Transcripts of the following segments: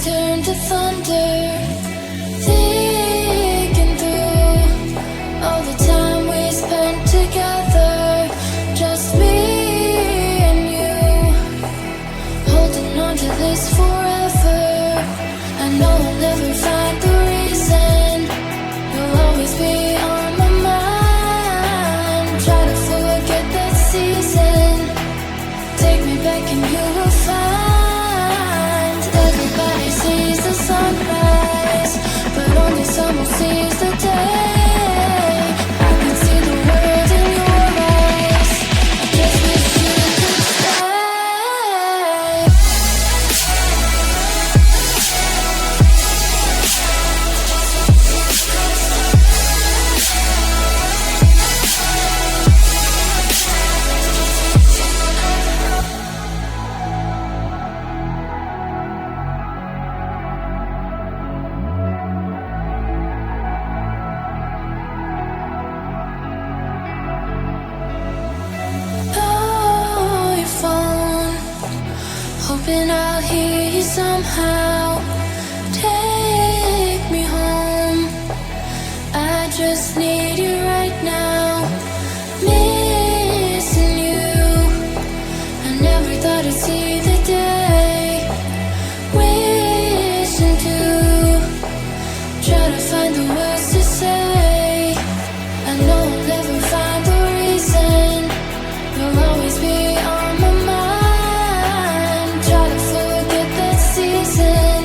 turn to thunder, thinking through all the time we spent together, just me and you, holding on to this forever. I know I'll never find the reason, you'll always be on my mind. Try to forget that season, take me back and you will find. Everybody sees the sunrise, but only someone sees the day. I can see the world in your eyes, I just wish you could stay. Oh, your phone, hoping I'll hear you somehow. Take me home, I just need you right now. Missing you, I never thought I'd see the day. Wishing to try to find the words to say. I know I'll never find the reason, you'll always be on my mind. Try to forget that season,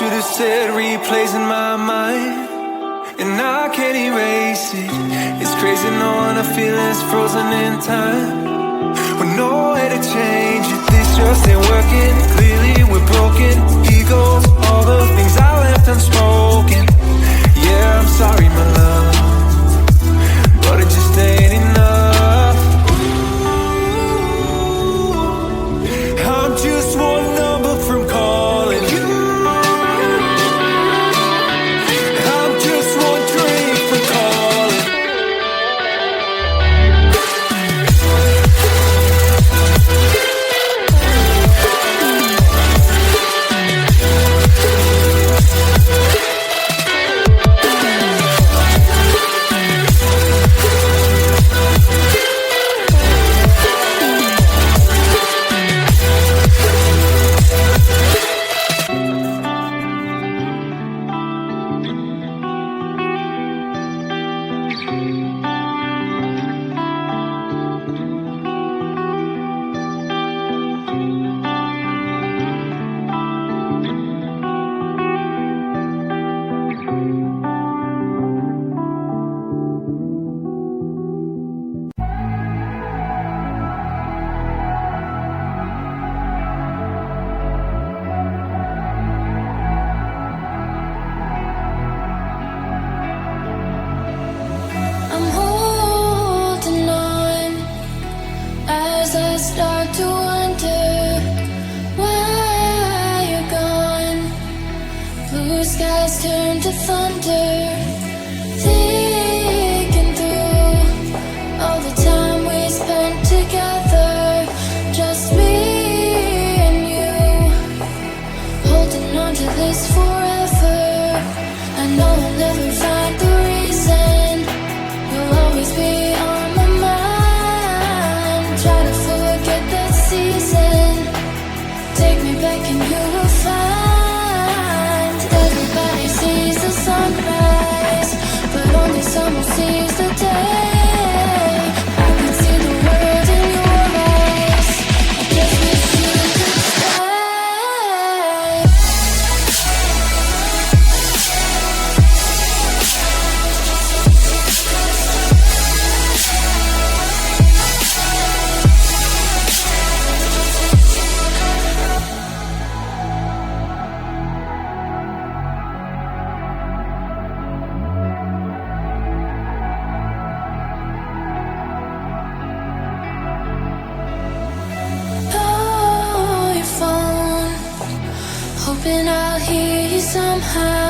should have said replays in my mind, and I can't erase it. It's crazy knowing our feelings frozen in time, with no way to change it. This just ain't working. Clearly we're broken. Egos, all the things I left unspoken. Yeah, I'm sorry, my love, but it just ain't enough. I'm just one number from calling you. I'm just one drink from calling. I'm holding on as I start to wonder why you're gone. Blue skies turn to thunder, thinking through all the time we spent together, just me and you, holding on to this forever. I know I'll never find the reason. You'll always be on my mind. Try to forget that season. Take me back and you will find everybody sees the sunrise, but only someone sees the day. I can see the world in your eyes. I just wish you could stay. Oh, your phone, hoping I'll hear you somehow.